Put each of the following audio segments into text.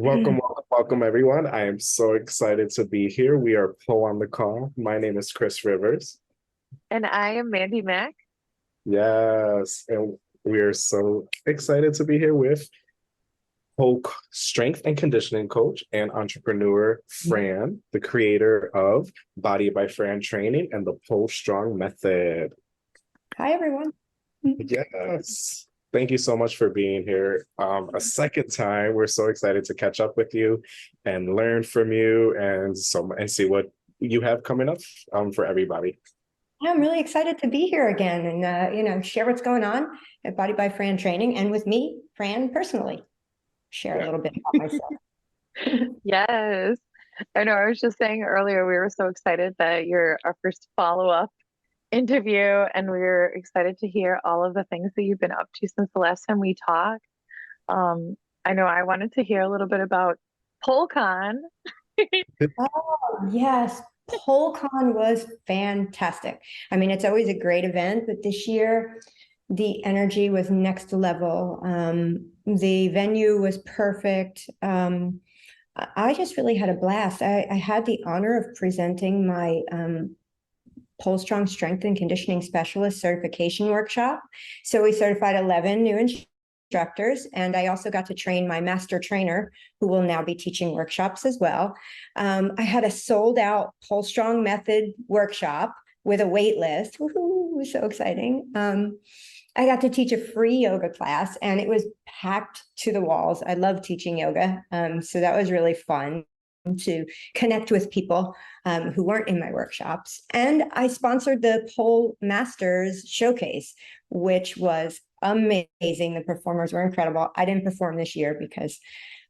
Welcome, everyone. I am so excited to be here. We are Pole on the Call. My name is Cris Rivers. And I am Mændy Mac. Yes, and we are so excited to be here with pole strength and conditioning coach and entrepreneur Fran, the creator of Body by Fran Training and the PoleStrong Method. Hi, everyone. Yes. Thank you so much for being here a second time. We're so excited to catch up with you and learn from you and see what you have coming up for everybody. Yeah, I'm really excited to be here again and share what's going on at Body by Fran Training and with me, Fran, personally. Share a little bit about myself. Yes. I know. I was just saying earlier, we were so excited that you're our first follow-up interview, and we were excited to hear all of the things that you've been up to since the last time we talked. I know I wanted to hear a little bit about PoleCon. Oh, yes. PoleCon was fantastic. I mean, it's always a great event, but this year the energy was next level. The venue was perfect. I just really had a blast. I had the honor of presenting my PoleStrong Strength and Conditioning Specialist certification workshop. So we certified 11 new instructors, and I also got to train my master trainer, who will now be teaching workshops as well. I had a sold-out PoleStrong Method workshop with a wait list. Woohoo, it was so exciting. I got to teach a free yoga class, and it was packed to the walls. I love teaching yoga, so that was really fun to connect with people who weren't in my workshops. And I sponsored the Pole Masters Showcase, which was amazing. The performers were incredible. I didn't perform this year because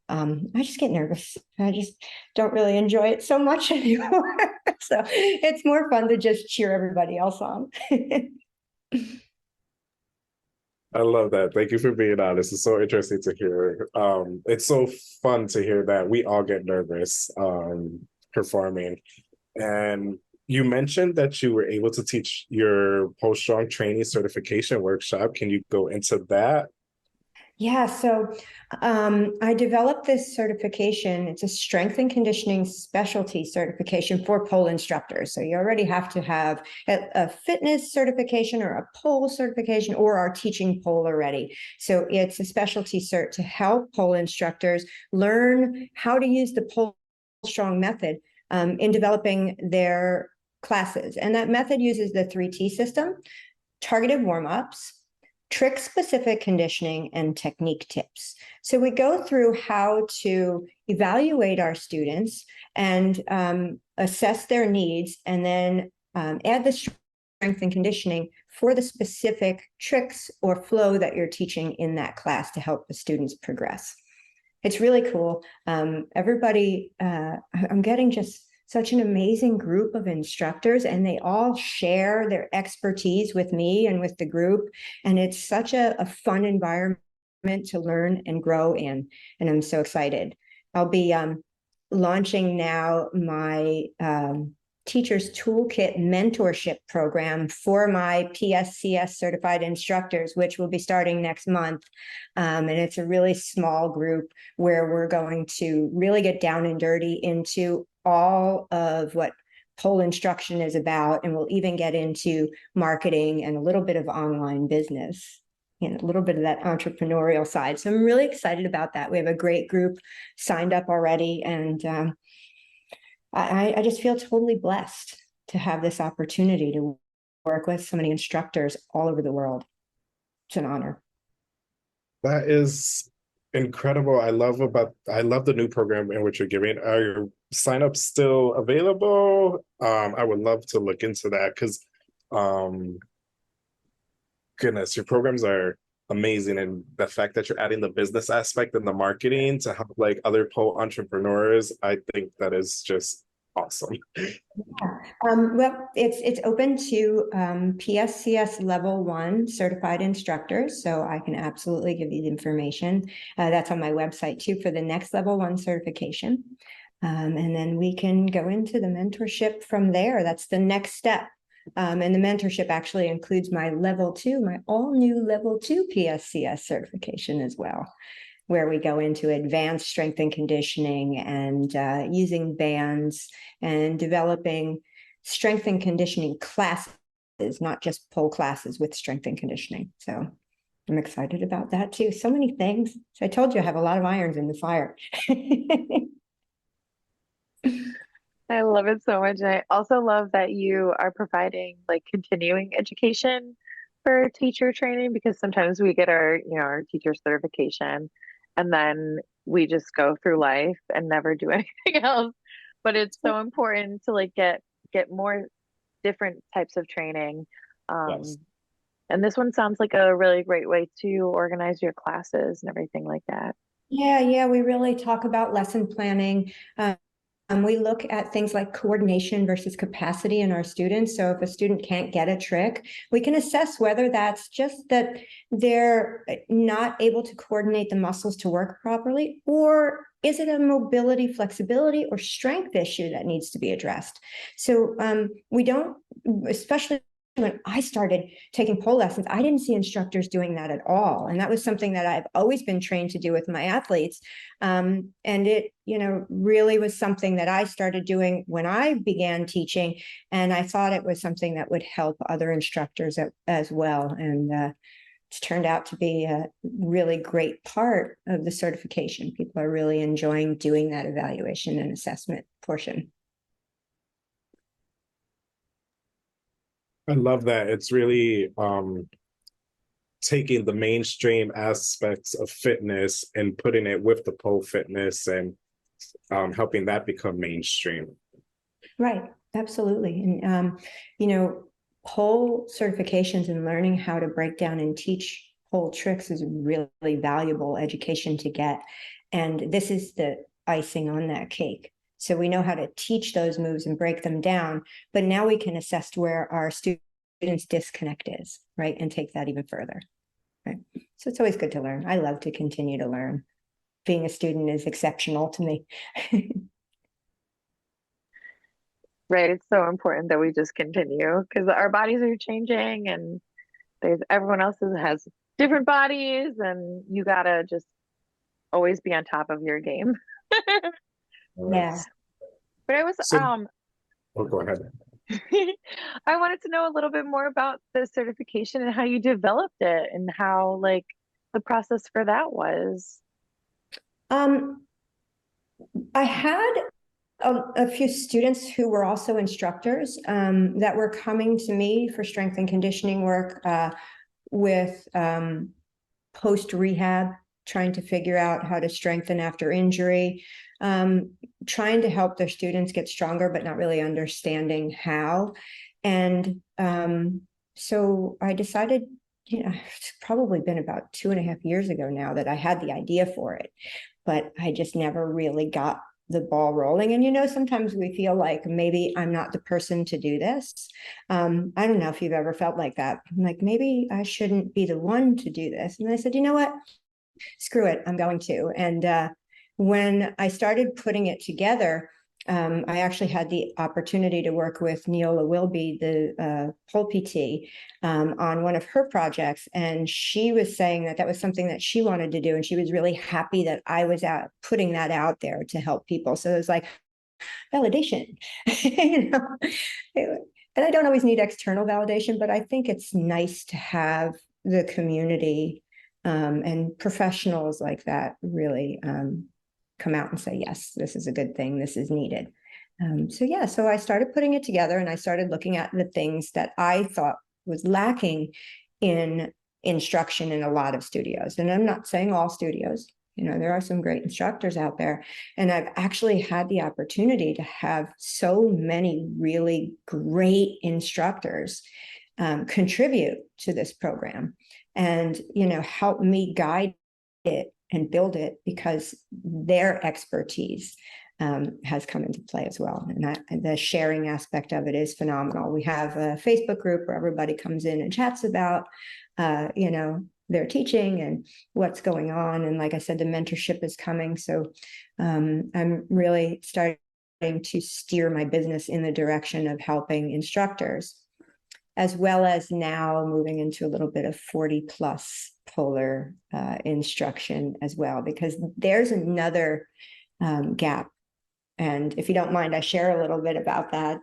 I just get nervous. I just don't really enjoy it so much anymore. So it's more fun to just cheer everybody else on. I love that. Thank you for being honest. It's so interesting to hear. It's so fun to hear that we all get nervous performing. And you mentioned that you were able to teach your PoleStrong training certification workshop. Can you go into that? Yeah, so I developed this certification. It's a strength and conditioning specialty certification for pole instructors. So you already have to have a fitness certification or a pole certification or are teaching pole already. So it's a specialty cert to help pole instructors learn how to use the PoleStrong method in developing their classes. And that method uses the 3T system: targeted warm-ups, trick-specific conditioning, and technique tips. So we go through how to evaluate our students and assess their needs, and then add the strength and conditioning for the specific tricks or flow that you're teaching in that class to help the students progress. It's really cool. Everybody, I'm getting just such an amazing group of instructors, and they all share their expertise with me and with the group. And it's such a fun environment to learn and grow in. And I'm so excited. I'll be launching now my Teacher's Toolkit mentorship program for my PSCS certified instructors, which will be starting next month. And it's a really small group where we're going to really get down and dirty into all of what pole instruction is about, and we'll even get into marketing and a little bit of online business, a little bit of that entrepreneurial side. So I'm really excited about that. We have a great group signed up already, and I just feel totally blessed to have this opportunity to work with so many instructors all over the world. It's an honor. That is incredible. I love the new program in which you're giving. Are your signups still available? I would love to look into that because goodness, your programs are amazing, and the fact that you're adding the business aspect and the marketing to help like other pole entrepreneurs, I think that is just awesome. Well, it's open to PSCS level 1 certified instructors, so I can absolutely give you the information. That's on my website too for the next level 1 certification. And then we can go into the mentorship from there. That's the next step. And the mentorship actually includes my level 2, my all new level 2 PSCS certification as well. where we go into advanced strength and conditioning and using bands and developing strength and conditioning classes, not just pole classes with strength and conditioning. So I'm excited about that too. So many things. So I told you I have a lot of irons in the fire. I love it so much. And I also love that you are providing like continuing education for teacher training, because sometimes we get our, our teacher certification and then we just go through life and never do anything else. But it's so important to like get more different types of training. Yes. And this one sounds like a really great way to organize your classes and everything like that. Yeah, we really talk about lesson planning. We look at things like coordination versus capacity in our students. So if a student can't get a trick, we can assess whether that's just that they're not able to coordinate the muscles to work properly, or is it a mobility, flexibility, or strength issue that needs to be addressed? So we don't, especially when I started taking pole lessons, I didn't see instructors doing that at all. And that was something that I've always been trained to do with my athletes. And it, really was something that I started doing when I began teaching. And I thought it was something that would help other instructors as well. And it's turned out to be a really great part of the certification. People are really enjoying doing that evaluation and assessment portion. I love that. It's really taking the mainstream aspects of fitness and putting it with the pole fitness and helping that become mainstream. Right, absolutely. And, pole certifications and learning how to break down and teach pole tricks is really valuable education to get. And this is the icing on that cake. So we know how to teach those moves and break them down, but now we can assess where our students' disconnect is, right? And take that even further, right? So it's always good to learn. I love to continue to learn. Being a student is exceptional to me. Right. It's so important that we just continue, because our bodies are changing and everyone else has different bodies, and you gotta just always be on top of your game. Yeah. But I was Oh, go ahead. I wanted to know a little bit more about the certification and how you developed it and how like the process for that was. I had a few students who were also instructors that were coming to me for strength and conditioning work with post-rehab, trying to figure out how to strengthen after injury, trying to help their students get stronger, but not really understanding how. And so I decided, it's probably been about 2.5 years ago now that I had the idea for it, but I just never really got the ball rolling. And sometimes we feel like maybe I'm not the person to do this. I don't know if you've ever felt like that. I'm like, maybe I shouldn't be the one to do this. And I said, you know what? Screw it, I'm going to. And when I started putting it together, I actually had the opportunity to work with Neola Wilby, the pole PT, on one of her projects. And she was saying that that was something that she wanted to do. And she was really happy that I was out putting that out there to help people. So it was like validation, And I don't always need external validation, but I think it's nice to have the community and professionals like that really come out and say, yes, this is a good thing, this is needed. So I started putting it together, and I started looking at the things that I thought was lacking in instruction in a lot of studios. And I'm not saying all studios, there are some great instructors out there. And I've actually had the opportunity to have so many really great instructors contribute to this program and, help me guide it and build it, because their expertise has come into play as well. And the sharing aspect of it is phenomenal. We have a Facebook group where everybody comes in and chats about, their teaching and what's going on. And like I said, the mentorship is coming. So I'm really starting to steer my business in the direction of helping instructors, as well as now moving into a little bit of 40+ polar instruction as well, because there's another gap. And if you don't mind, I share a little bit about that.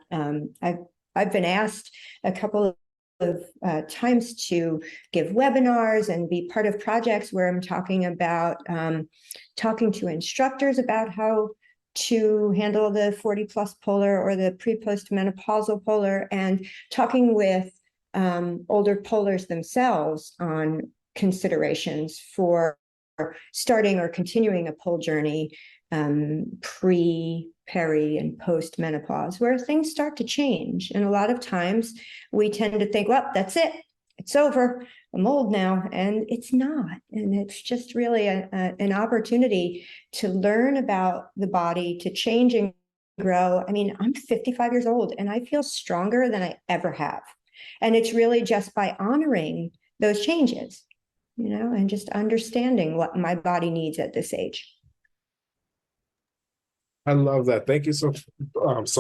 I've been asked a couple of times to give webinars and be part of projects where I'm talking about talking to instructors about how to handle the 40 plus polar or the pre-post menopausal polar, and talking with older polars themselves on considerations for starting or continuing a pole journey pre, peri, and post menopause, where things start to change. And a lot of times we tend to think, well, that's it, it's over, I'm old now, and it's not. And it's just really an opportunity to learn about the body, to change and grow. I mean, I'm 55 years old and I feel stronger than I ever have. And it's really just by honoring those changes, and just understanding what my body needs at this age. I love that. Thank you so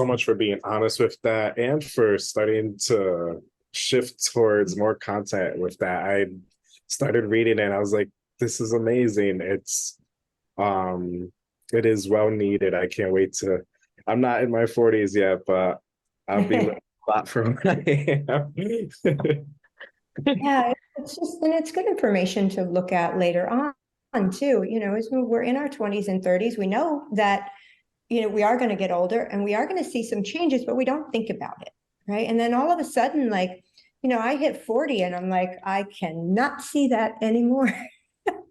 much for being honest with that, and for starting to shift towards more content with that. I started reading it and I was like, this is amazing. It is well needed. I can't wait to, I'm not in my 40s yet, but I'll be a lot from what I am. Yeah, it's good information to look at later on too. As we're in our 20s and 30s, we know that we are going to get older and we are going to see some changes, but we don't think about it, right? And then all of a sudden, like, I hit 40 and I'm like, I cannot see that anymore.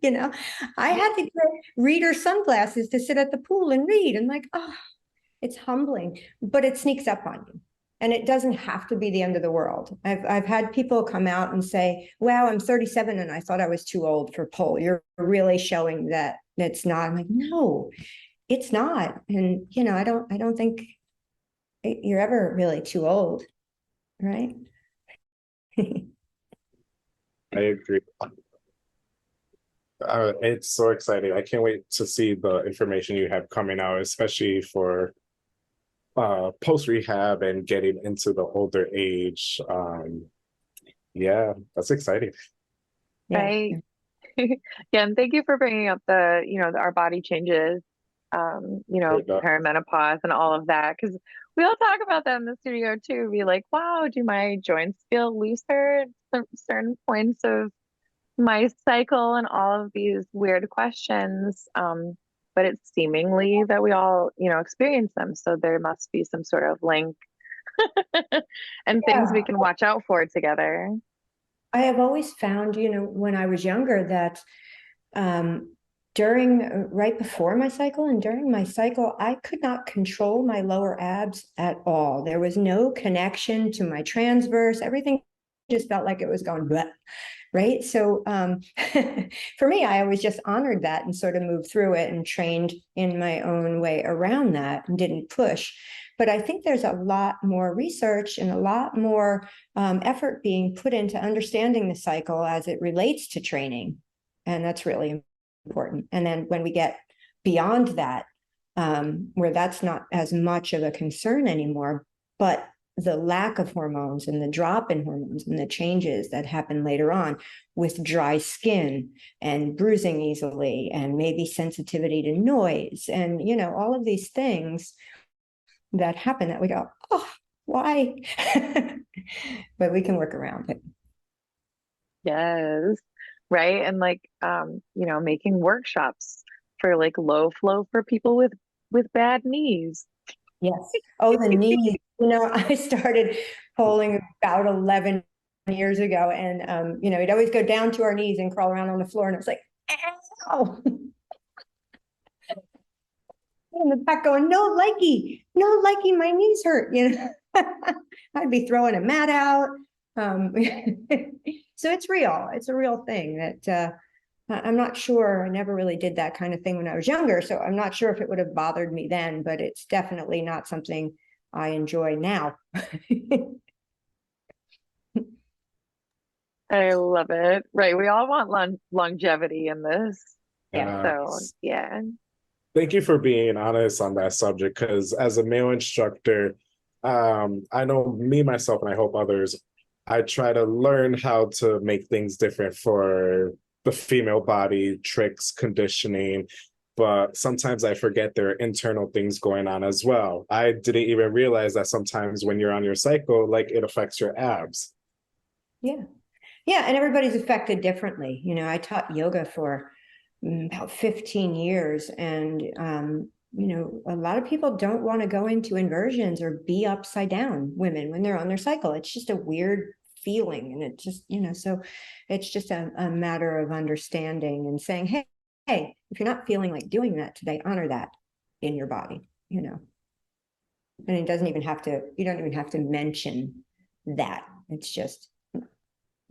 I had to get reader sunglasses to sit at the pool and read. And like, oh, it's humbling, but it sneaks up on you. And it doesn't have to be the end of the world. I've had people come out and say, wow, I'm 37 and I thought I was too old for pole. You're really showing that it's not. I'm like, no, it's not. And, I don't think you're ever really too old, right? I agree. It's so exciting. I can't wait to see the information you have coming out, especially for post rehab and getting into the older age. Yeah, that's exciting. Right. Yeah, and thank you for bringing up our body changes, perimenopause and all of that, because we all talk about that in the studio too. Be like, wow, do my joints feel looser at certain points of my cycle, and all of these weird questions. But it's seemingly that we all, experience them. So there must be some sort of link and things we can watch out for together. I have always found, when I was younger, that right before my cycle and during my cycle, I could not control my lower abs at all. There was no connection to my transverse. Everything just felt like it was going bleh, right? So for me, I always just honored that and sort of moved through it and trained in my own way around that and didn't push. But I think there's a lot more research and a lot more effort being put into understanding the cycle as it relates to training. And that's really important. And then when we get beyond that, where that's not as much of a concern anymore, but the lack of hormones and the drop in hormones and the changes that happen later on with dry skin and bruising easily and maybe sensitivity to noise and, all of these things that happen that we go, oh, why? But we can work around it. Yes. Right. And making workshops for low flow for people with bad knees. Yes. Oh, the knees. I started poling about 11 years ago, and we'd always go down to our knees and crawl around on the floor, and it was like, ow. In the back going, no likey, my knees hurt. I'd be throwing a mat out. So it's real. It's a real thing that I'm not sure. I never really did that kind of thing when I was younger, so I'm not sure if it would have bothered me then, but it's definitely not something I enjoy now. I love it. Right. We all want longevity in this. Yeah. So, yeah. Thank you for being honest on that subject, because as a male instructor, I know me, myself, and I hope others, I try to learn how to make things different for the female body, tricks, conditioning, but sometimes I forget there are internal things going on as well. I didn't even realize that sometimes when you're on your cycle, like it affects your abs. Yeah. Yeah. And everybody's affected differently. You know, I taught yoga for about 15 years. And, you know, a lot of people don't want to go into inversions or be upside down, women, when they're on their cycle. It's just a weird feeling. And it just, you know, so it's just a matter of understanding and saying, hey, if you're not feeling like doing that today, honor that in your body, you know. And it doesn't even have to, you don't even have to mention that. It's just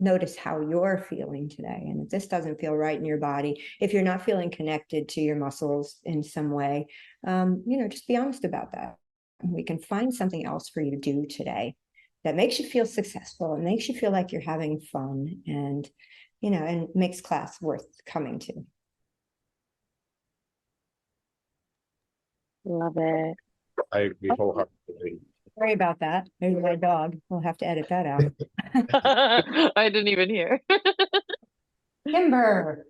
notice how you're feeling today. And if this doesn't feel right in your body, if you're not feeling connected to your muscles in some way, you know, just be honest about that. And we can find something else for you to do today that makes you feel successful and makes you feel like you're having fun and, you know, and makes class worth coming to. Love it. I agree wholeheartedly. Sorry about that. There's my dog. We'll have to edit that out. I didn't even hear. Timber.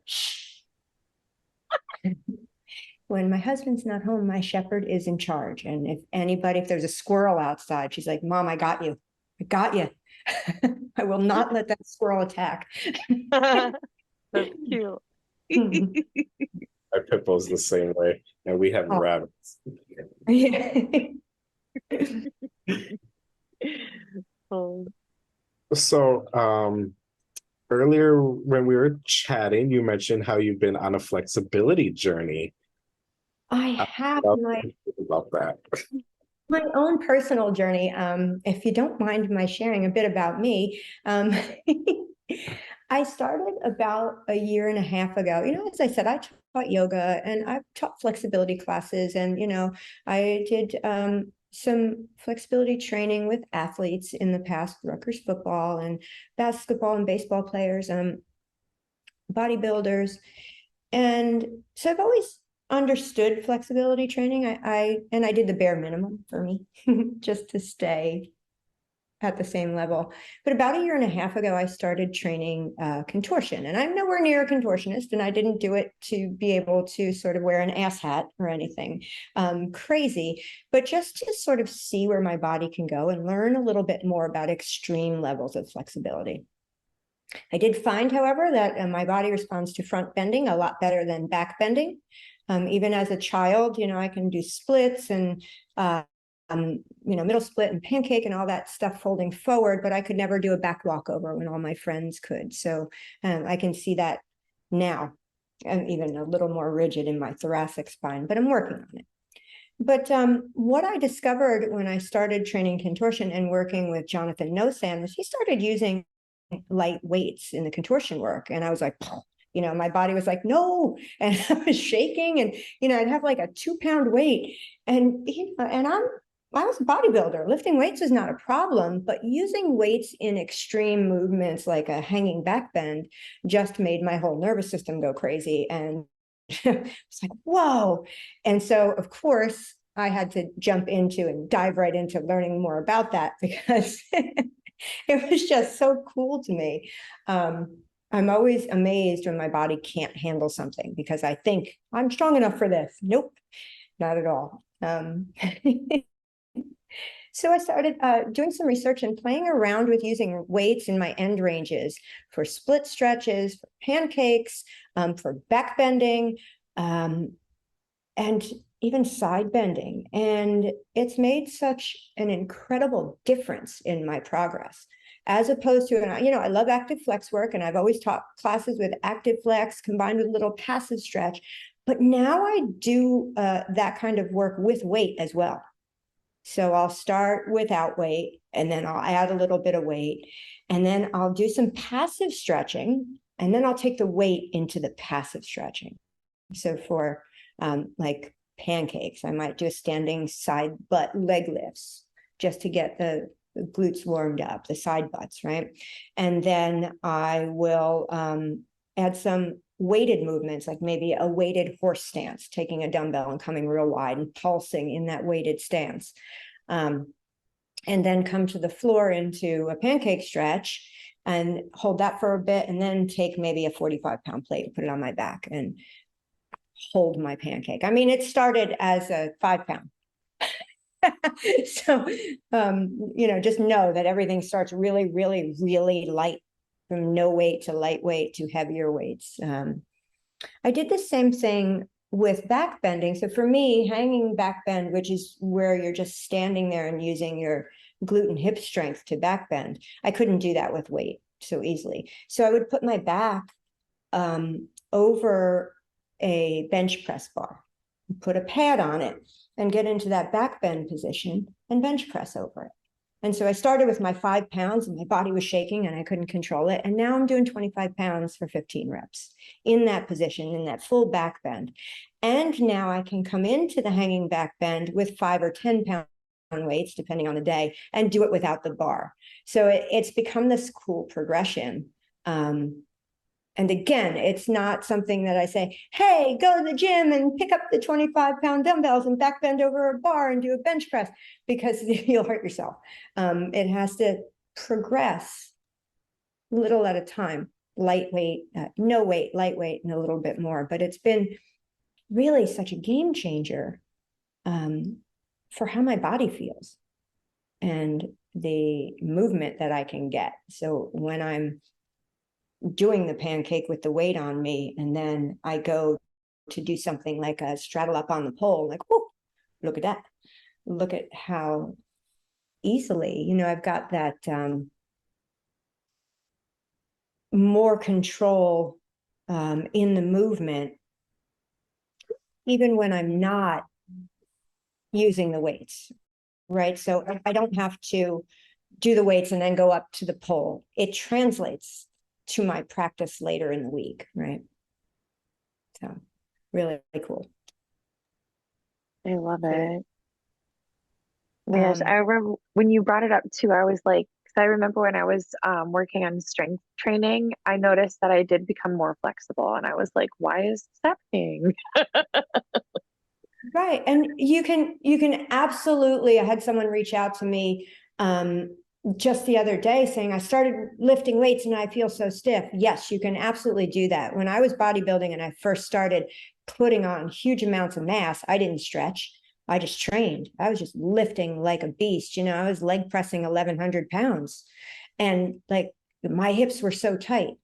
When my husband's not home, my shepherd is in charge. And if there's a squirrel outside, she's like, Mom, I got you. I got you. I will not let that squirrel attack. That's cute. My pit bull's the same way, and we have rabbits. Oh. So, earlier when we were chatting, you mentioned how you've been on a flexibility journey. I have About that. my own personal journey. If you don't mind my sharing a bit about me, I started about a year and a half ago. You know, as I said, I taught yoga and I've taught flexibility classes, and you know, I did some flexibility training with athletes in the past, Rutgers football and basketball and baseball players, bodybuilders. And so I've always understood flexibility training. I did the bare minimum for me just to stay at the same level. But about a year and a half ago, I started training contortion, and I'm nowhere near a contortionist, and I didn't do it to be able to sort of wear an ass hat or anything crazy, but just to sort of see where my body can go and learn a little bit more about extreme levels of flexibility. I did find, however, that my body responds to front bending a lot better than back bending. Even as a child, you know, I can do splits and you know, middle split and pancake and all that stuff folding forward, but I could never do a back walkover when all my friends could. So I can see that now. I'm even a little more rigid in my thoracic spine, but I'm working on it. But what I discovered when I started training contortion and working with Jonathan Nosan was he started using light weights in the contortion work. And I was like, you know, my body was like, no, and I was shaking, and, you know, I'd have like a 2-pound weight, and, you know, and I was a bodybuilder. Lifting weights was not a problem, but using weights in extreme movements like a hanging back bend just made my whole nervous system go crazy. And it's like, whoa. And so, of course, I had to jump into and dive right into learning more about that because it was just so cool to me. I'm always amazed when my body can't handle something because I think I'm strong enough for this. Nope, not at all. So I started doing some research and playing around with using weights in my end ranges for split stretches, for pancakes, for back bending, and even side bending. And it's made such an incredible difference in my progress, as opposed to, you know, I love active flex work, and I've always taught classes with active flex combined with a little passive stretch. But now I do that kind of work with weight as well. So I'll start without weight, and then I'll add a little bit of weight, and then I'll do some passive stretching, and then I'll take the weight into the passive stretching. So for like pancakes, I might do a standing side butt leg lifts just to get the glutes warmed up, the side butts, right? And then I will add some weighted movements, like maybe a weighted horse stance, taking a dumbbell and coming real wide and pulsing in that weighted stance. And then come to the floor into a pancake stretch. and hold that for a bit, and then take maybe a 45-pound plate and put it on my back and hold my pancake. I mean, it started as a 5-pound. So, just know that everything starts really, really, really light, from no weight to lightweight to heavier weights. I did the same thing with back bending. So for me, hanging back bend, which is where you're just standing there and using your glute and hip strength to back bend, I couldn't do that with weight so easily. So I would put my back over a bench press bar, put a pad on it, and get into that back bend position and bench press over it. And so I started with my 5 pounds and my body was shaking and I couldn't control it. And now I'm doing 25 pounds for 15 reps in that position, in that full back bend. And now I can come into the hanging back bend with 5 or 10 pound weights, depending on the day, and do it without the bar. So it's become this cool progression. And again, it's not something that I say, hey, go to the gym and pick up the 25-pound dumbbells and back bend over a bar and do a bench press, because you'll hurt yourself. It has to progress little at a time, lightweight, no weight, lightweight, and a little bit more. But it's been really such a game changer for how my body feels and the movement that I can get. So when I'm doing the pancake with the weight on me, and then I go to do something like a straddle up on the pole, like, oh, look at that. Look at how easily, I've got that more control in the movement, even when I'm not using the weights, right? So I don't have to do the weights and then go up to the pole. It translates to my practice later in the week, right? So really, really cool. I love it. Yes, I remember when you brought it up too, I was like, because I remember when I was working on strength training, I noticed that I did become more flexible, and I was like, why is this happening? Right. And you can absolutely, I had someone reach out to me just the other day saying, I started lifting weights and I feel so stiff. Yes, you can absolutely do that. When I was bodybuilding and I first started putting on huge amounts of mass, I didn't stretch. I just trained. I was just lifting like a beast. I was leg pressing 1,100 pounds, and like my hips were so tight,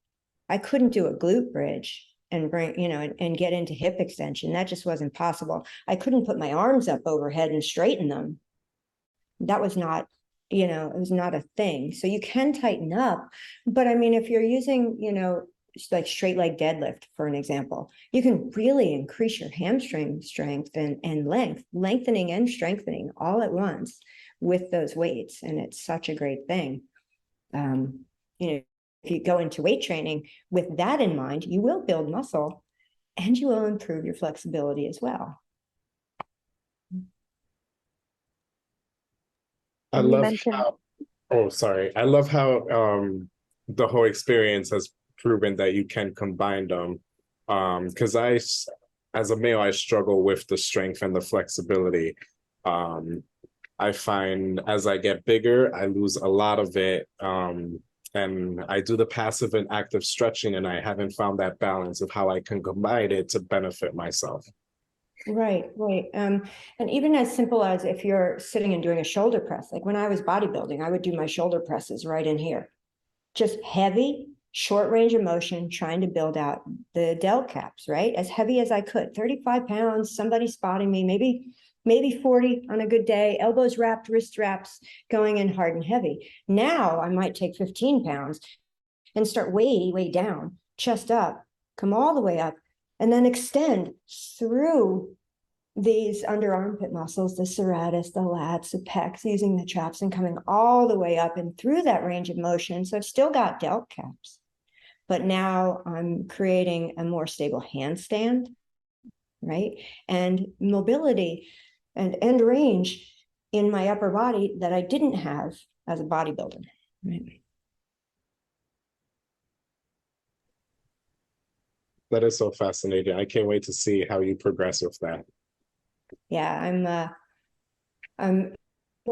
I couldn't do a glute bridge and bring, and get into hip extension. That just wasn't possible. I couldn't put my arms up overhead and straighten them. That was not, it was not a thing. So you can tighten up, but I mean, if you're using, like straight leg deadlift, for an example, you can really increase your hamstring strength and lengthening and strengthening all at once with those weights. And it's such a great thing. If you go into weight training with that in mind, you will build muscle and you will improve your flexibility as well. I love how, oh, sorry. I love how the whole experience has proven that you can combine them. Because as a male, I struggle with the strength and the flexibility. I find as I get bigger, I lose a lot of it. And I do the passive and active stretching, and I haven't found that balance of how I can combine it to benefit myself. Right. And even as simple as if you're sitting and doing a shoulder press, like when I was bodybuilding, I would do my shoulder presses right in here, just heavy, short range of motion, trying to build out the delt caps, right? As heavy as I could, 35 pounds, somebody spotting me, maybe 40 on a good day, elbows wrapped, wrist wraps, going in hard and heavy. Now I might take 15 pounds and start way down, chest up, come all the way up, and then extend through these under armpit muscles, the serratus, the lats, the pecs, using the traps and coming all the way up and through that range of motion. So I've still got delt caps, but now I'm creating a more stable handstand, right? And mobility and end range in my upper body that I didn't have as a bodybuilder, right? That is so fascinating. I can't wait to see how you progress with that. Yeah, I'm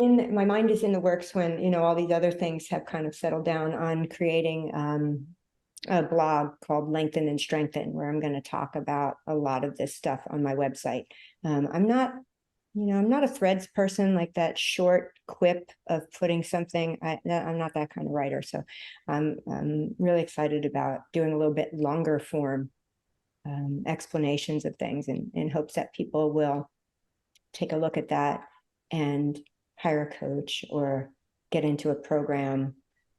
my mind is in the works when, you know, all these other things have kind of settled down, on creating a blog called Lengthen and Strengthen, where I'm going to talk about a lot of this stuff on my website. I'm not, you know, I'm not a threads person, like that short quip of putting something. I'm not that kind of writer. So I'm really excited about doing a little bit longer form explanations of things, in hopes that people will take a look at that and hire a coach or get into a program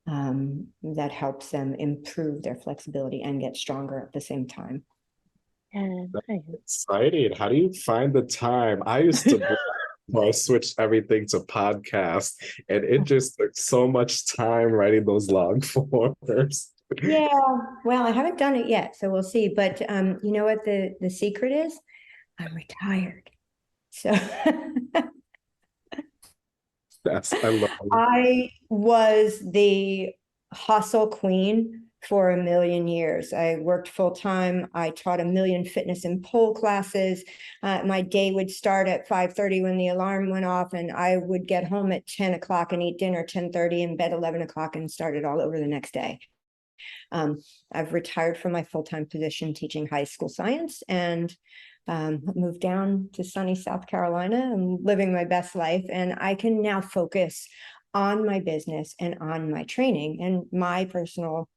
that helps them improve their flexibility and get stronger at the same time. And Exciting. How do you find the time? I used to I switched everything to podcast, and it just took so much time writing those long forms. Yeah, well, I haven't done it yet, so we'll see. But you know what the secret is? I'm retired. So I love it. I was the hustle queen for a million years. I worked full time. I taught a million fitness and pole classes. My day would start at 5:30 when the alarm went off, and I would get home at 10 o'clock and eat dinner 10:30, in bed 11 o'clock, and start it all over the next day. I've retired from my full-time position teaching high school science, and moved down to sunny South Carolina. I'm living my best life, and I can now focus on my business and on my training. And my personal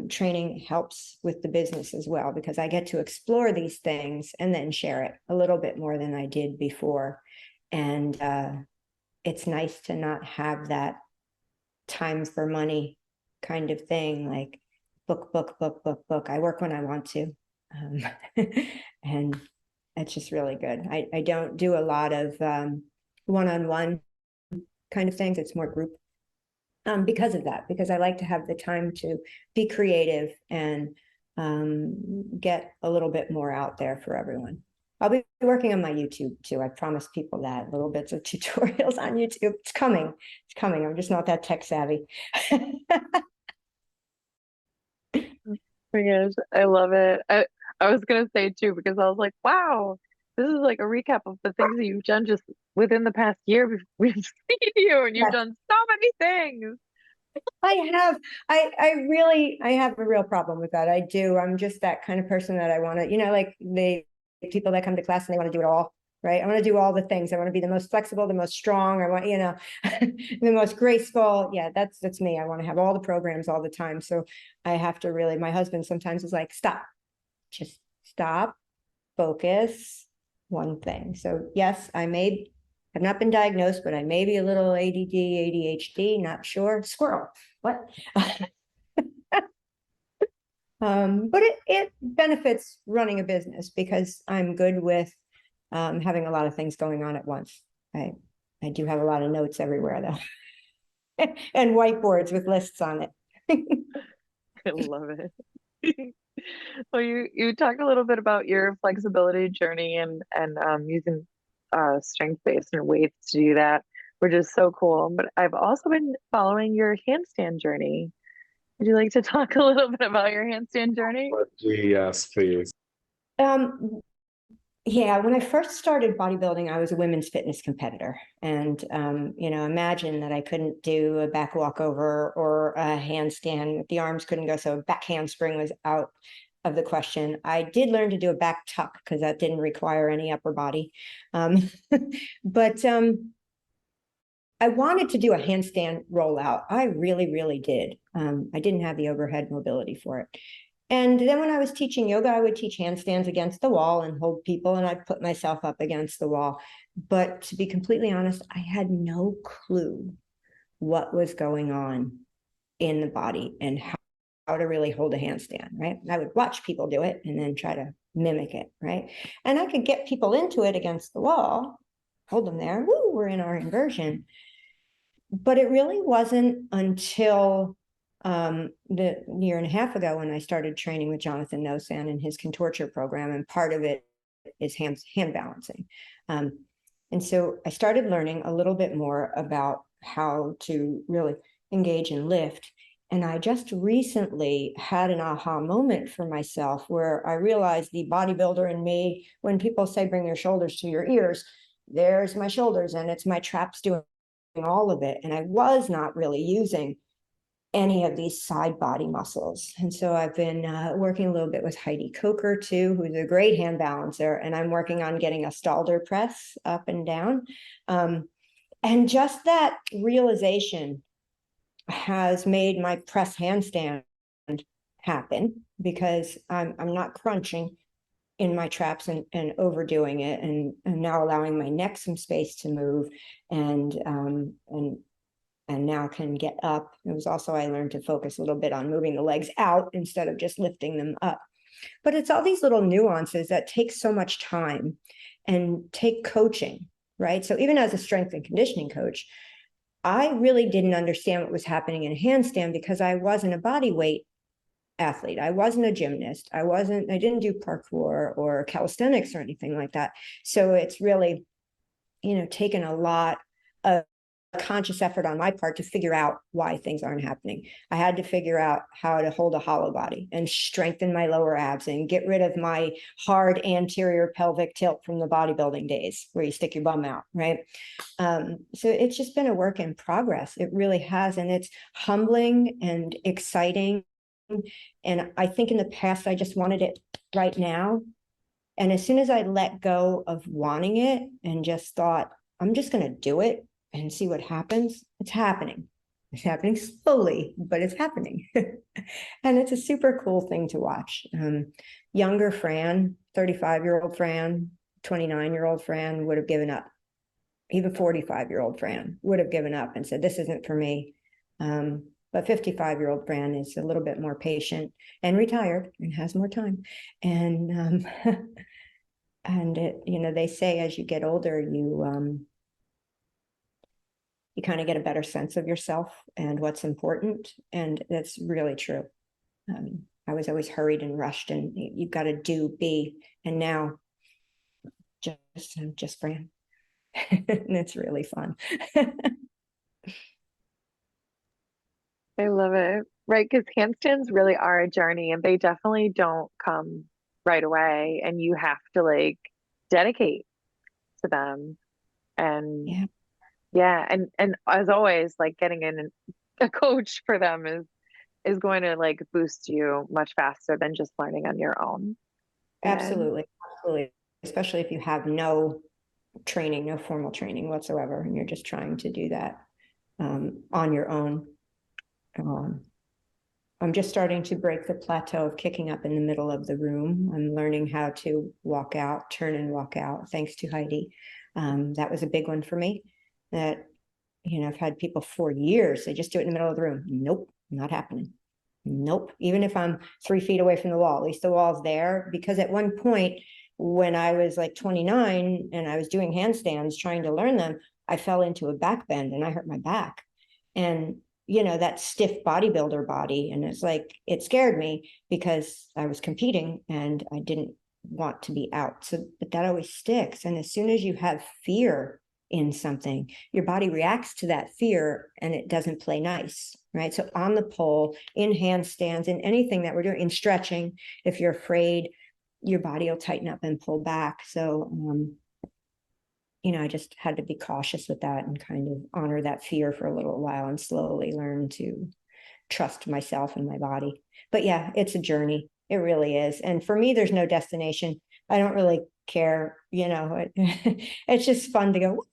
training helps with the business as well, because I get to explore these things and then share it a little bit more than I did before. And it's nice to not have that time for money kind of thing, like book. I work when I want to. And it's just really good. I don't do a lot of one-on-one kind of things. It's more group because of that, because I like to have the time to be creative and get a little bit more out there for everyone. I'll be working on my YouTube too. I promised people that, little bits of tutorials on YouTube. It's coming. It's coming. I'm just not that tech savvy. gosh, I love it. I was gonna say too, because I was like, wow, this is like a recap of the things that you've done just within the past year. We've seen you, and you've done so many things. I have a real problem with that. I do. I'm just that kind of person that I want to, you know, like the people that come to class and they want to do it all, right? I want to do all the things. I want to be the most flexible, the most strong. I want, you know, the most graceful. Yeah, that's me. I want to have all the programs all the time. So I have to really, my husband sometimes is like, stop, just stop, focus, one thing. So yes, have not been diagnosed, but I may be a little ADD, ADHD, not sure. Squirrel, what? But it benefits running a business, because I'm good with having a lot of things going on at once. I do have a lot of notes everywhere though, and whiteboards with lists on it. I love it. Well, you talked a little bit about your flexibility journey and using strength based and weights to do that, which is so cool. But I've also been following your handstand journey. Would you like to talk a little bit about your handstand journey? Yes, please. Yeah, when I first started bodybuilding, I was a women's fitness competitor. And, you know, imagine that I couldn't do a back walkover or a handstand. The arms couldn't go, so back handspring was out of the question. I did learn to do a back tuck, because that didn't require any upper body. But I wanted to do a handstand rollout. I really, really did. I didn't have the overhead mobility for it. And then when I was teaching yoga, I would teach handstands against the wall and hold people, and I'd put myself up against the wall. But to be completely honest, I had no clue what was going on in the body and how to really hold a handstand, right? I would watch people do it and then try to mimic it, right? And I could get people into it against the wall, hold them there, woo, we're in our inversion. But it really wasn't until the year and a half ago when I started training with Jonathan Nosan and his contorture program, and part of it is hand balancing. And so I started learning a little bit more about how to really engage and lift. And I just recently had an aha moment for myself, where I realized the bodybuilder in me, when people say bring your shoulders to your ears, there's my shoulders, and it's my traps doing all of it, and I was not really using any of these side body muscles. And so I've been working a little bit with Heidi Coker too, who's a great hand balancer, and I'm working on getting a Stalder press up and down. And just that realization has made my press handstand happen, because I'm not crunching in my traps and overdoing it, and now allowing my neck some space to move, and now can get up. It was also, I learned to focus a little bit on moving the legs out instead of just lifting them up. But it's all these little nuances that take so much time and take coaching, right? So even as a strength and conditioning coach, I really didn't understand what was happening in handstand, because I wasn't a body weight athlete. I wasn't a gymnast. I didn't do parkour or calisthenics or anything like that. So it's really, taken a lot of conscious effort on my part to figure out why things aren't happening. I had to figure out how to hold a hollow body and strengthen my lower abs and get rid of my hard anterior pelvic tilt from the bodybuilding days where you stick your bum out, right? So it's just been a work in progress. It really has. And it's humbling and exciting. And I think in the past, I just wanted it right now. And as soon as I let go of wanting it and just thought, I'm just going to do it and see what happens, it's happening. It's happening slowly, but it's happening. And it's a super cool thing to watch. Younger Fran, 35-year-old Fran, 29-year-old Fran would have given up. Even 45-year-old Fran would have given up and said, this isn't for me. But 55-year-old Fran is a little bit more patient and retired and has more time. And and it, they say as you get older, you kind of get a better sense of yourself and what's important. And that's really true. I was always hurried and rushed, and you've got to do, be, and now just Fran. And it's really fun. I love it. Right, because handstands really are a journey, and they definitely don't come right away, and you have to like dedicate to them. And Yeah. yeah, and as always, like getting in a coach for them is going to like boost you much faster than just learning on your own. Absolutely. Absolutely. Especially if you have no training, no formal training whatsoever, and you're just trying to do that on your own. I'm just starting to break the plateau of kicking up in the middle of the room. I'm learning how to walk out, turn and walk out, thanks to Heidi. That was a big one for me. That, I've had people for years, they just do it in the middle of the room. Nope, not happening. Nope. Even if I'm 3 feet away from the wall, at least the wall's there. Because at one point, when I was like 29 and I was doing handstands, trying to learn them, I fell into a back bend and I hurt my back. And that stiff bodybuilder body. And it's like, it scared me because I was competing and I didn't want to be out. So, but that always sticks. And as soon as you have fear in something, your body reacts to that fear and it doesn't play nice, right? So on the pole, in handstands, in anything that we're doing, in stretching, if you're afraid, your body will tighten up and pull back. So, I just had to be cautious with that and kind of honor that fear for a little while and slowly learn to trust myself and my body. But yeah, it's a journey. It really is. And for me, there's no destination. I don't really care. It's just fun to go,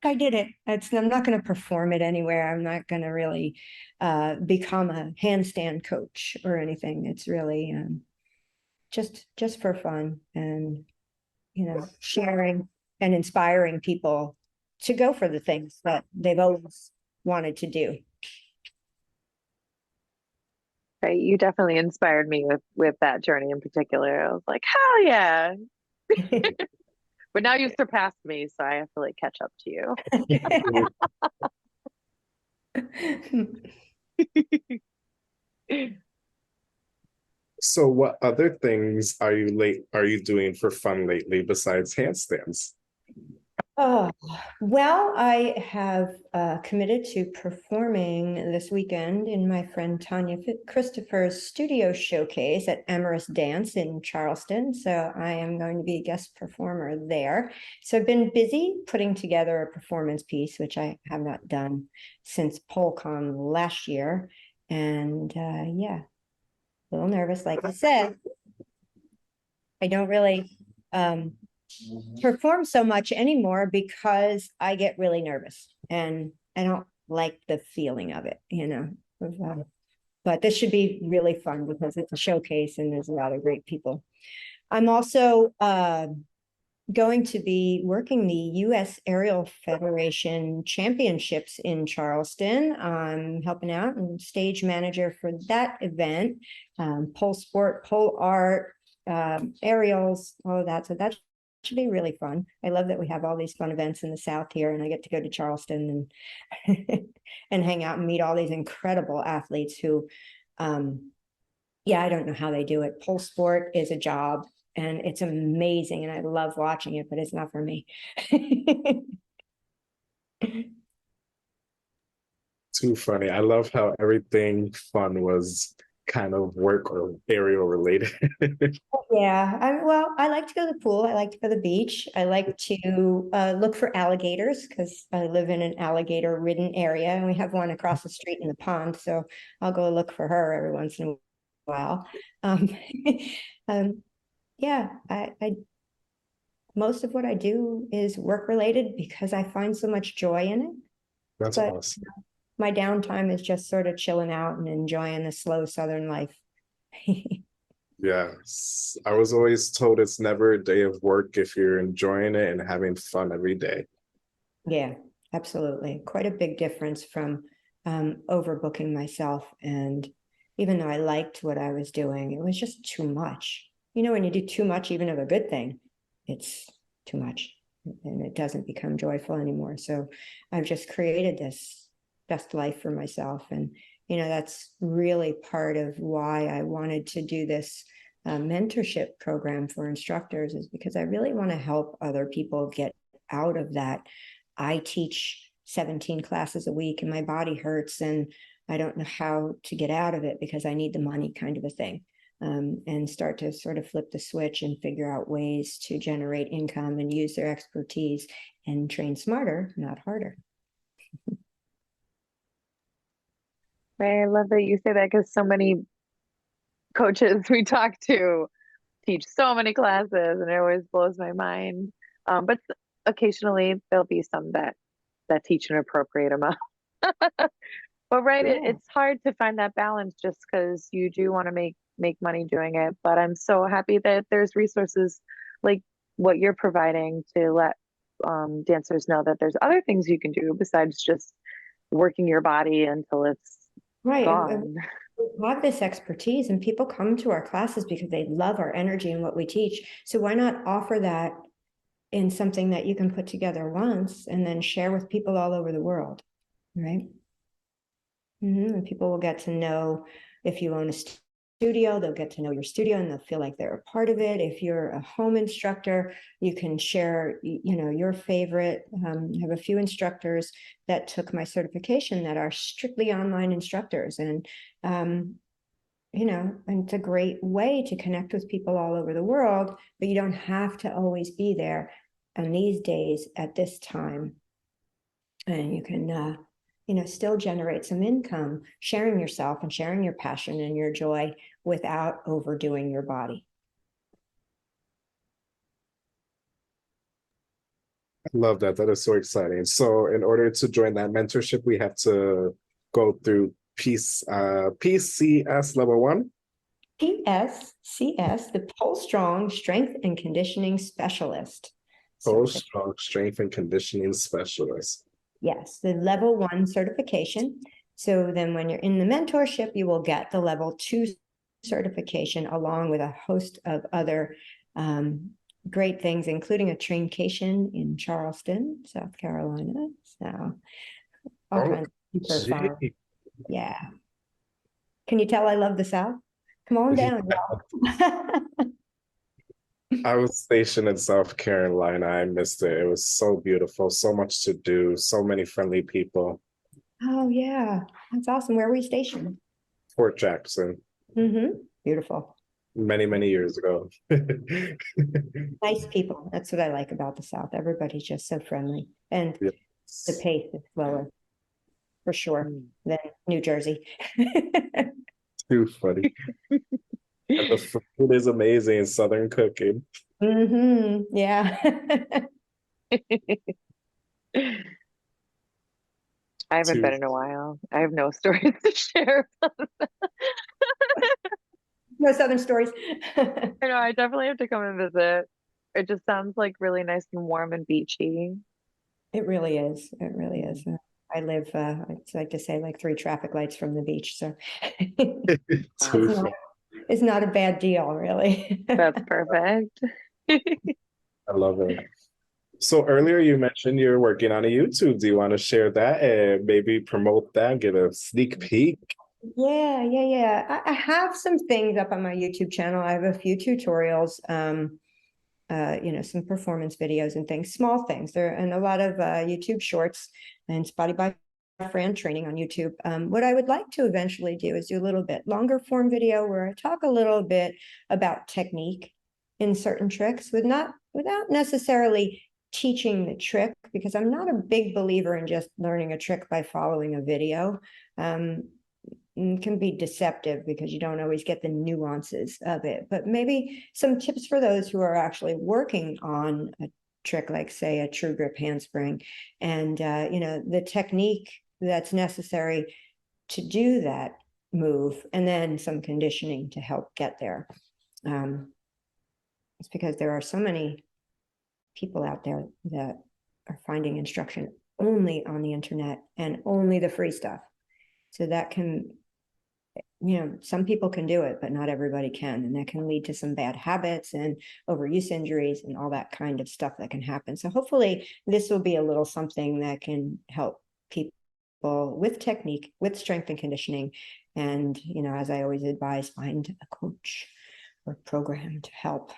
I did it. I'm not going to perform it anywhere. I'm not going to really become a handstand coach or anything. It's really just for fun and, sharing and inspiring people to go for the things that they've always wanted to do. Right, you definitely inspired me with that journey in particular. I was like, hell yeah. But now you've surpassed me, so I have to like catch up to you. So what other things are you doing for fun lately besides handstands? Oh, well, I have committed to performing this weekend in my friend Tanya Christopher's studio showcase at Amorous Dance in Charleston. So I am going to be a guest performer there. So I've been busy putting together a performance piece, which I have not done since PoleCon last year. And yeah, a little nervous, like I said. I don't really perform so much anymore because I get really nervous and I don't like the feeling of it, but this should be really fun because it's a showcase and there's a lot of great people. I'm also going to be working the U.S. Aerial Federation Championships in Charleston. I'm helping out and stage manager for that event, pole sport, pole art, aerials, all of that. So that should be really fun. I love that we have all these fun events in the South here, and I get to go to Charleston and and hang out and meet all these incredible athletes who, yeah, I don't know how they do it. Pole sport is a job and it's amazing and I love watching it, but it's not for me. Too funny. I love how everything fun was kind of work or aerial related. Yeah, I like to go to the pool. I like to go to the beach. I like to look for alligators because I live in an alligator-ridden area, and we have one across the street in the pond. So I'll go look for her every once in a while. Um, yeah, I most of what I do is work related because I find so much joy in it. That's But awesome. my downtime is just sort of chilling out and enjoying the slow Southern life. Yes. I was always told it's never a day of work if you're enjoying it and having fun every day. Yeah, absolutely. Quite a big difference from overbooking myself. And even though I liked what I was doing, it was just too much. When you do too much, even of a good thing, it's too much and it doesn't become joyful anymore. So I've just created this best life for myself. And, that's really part of why I wanted to do this mentorship program for instructors, is because I really want to help other people get out of that. I teach 17 classes a week and my body hurts and I don't know how to get out of it because I need the money, kind of a thing. And start to sort of flip the switch and figure out ways to generate income and use their expertise and train smarter, not harder. Right, I love that you say that because so many coaches we talk to teach so many classes and it always blows my mind. But occasionally there'll be some that teach an appropriate amount. But right, Yeah. it's hard to find that balance just because you do want to make money doing it. But I'm so happy that there's resources like what you're providing to let dancers know that there's other things you can do besides just working your body until it's Right. gone. We have this expertise and people come to our classes because they love our energy and what we teach. So why not offer that in something that you can put together once and then share with people all over the world, right? And people will get to know, if you own a studio, they'll get to know your studio and they'll feel like they're a part of it. If you're a home instructor, you can share, your favorite. I have a few instructors that took my certification that are strictly online instructors. And, and it's a great way to connect with people all over the world, but you don't have to always be there. And these days at this time, and you can, still generate some income, sharing yourself and sharing your passion and your joy without overdoing your body. I love that. That is so exciting. So in order to join that mentorship, we have to go through PCS level 1. PSCS, the PoleStrong Strength and Conditioning Specialist. PoleStrong Strength and Conditioning Specialist. Yes, the level 1 certification. So then when you're in the mentorship, you will get the level 2 certification along with a host of other great things, including a traincation in Charleston, South Carolina. So all kinds of super fun. Yeah. Can you tell I love the South? Come on down, y'all. I was stationed in South Carolina. I missed it. It was so beautiful, so much to do, so many friendly people. Oh, yeah. That's awesome. Where were we stationed? Fort Jackson, Beautiful. many, many years ago. Nice people. That's what I like about the South. Everybody's just so friendly. And the Yes. pace is slower, for sure, than New Jersey. Too funny. And the food is amazing, Southern cooking. Yeah. I haven't Too. been in a while. I have no stories to share. No Southern stories. I know I definitely have to come and visit. It just sounds like really nice and warm and beachy. It really is. It really is. I live, I'd like to say, like 3 traffic lights from the beach. So Too it's funny. it's not a bad deal, really. That's perfect. I love it. So earlier you mentioned you're working on a YouTube. Do you want to share that and maybe promote that, get a sneak peek? Yeah. I have some things up on my YouTube channel. I have a few tutorials, some performance videos and things, small things there, and a lot of YouTube shorts and Spotty by Fran training on YouTube. What I would like to eventually do is do a little bit longer form video where I talk a little bit about technique in certain tricks without necessarily teaching the trick, because I'm not a big believer in just learning a trick by following a video. Can be deceptive because you don't always get the nuances of it, but maybe some tips for those who are actually working on a trick, like say a true grip handspring, and the technique that's necessary to do that move, and then some conditioning to help get there. It's because there are so many people out there that are finding instruction only on the internet and only the free stuff, so that can, some people can do it, but not everybody can. And that can lead to some bad habits and overuse injuries and all that kind of stuff that can happen. So hopefully this will be a little something that can help people with technique, with strength and conditioning. And, as I always advise, find a coach or program to help.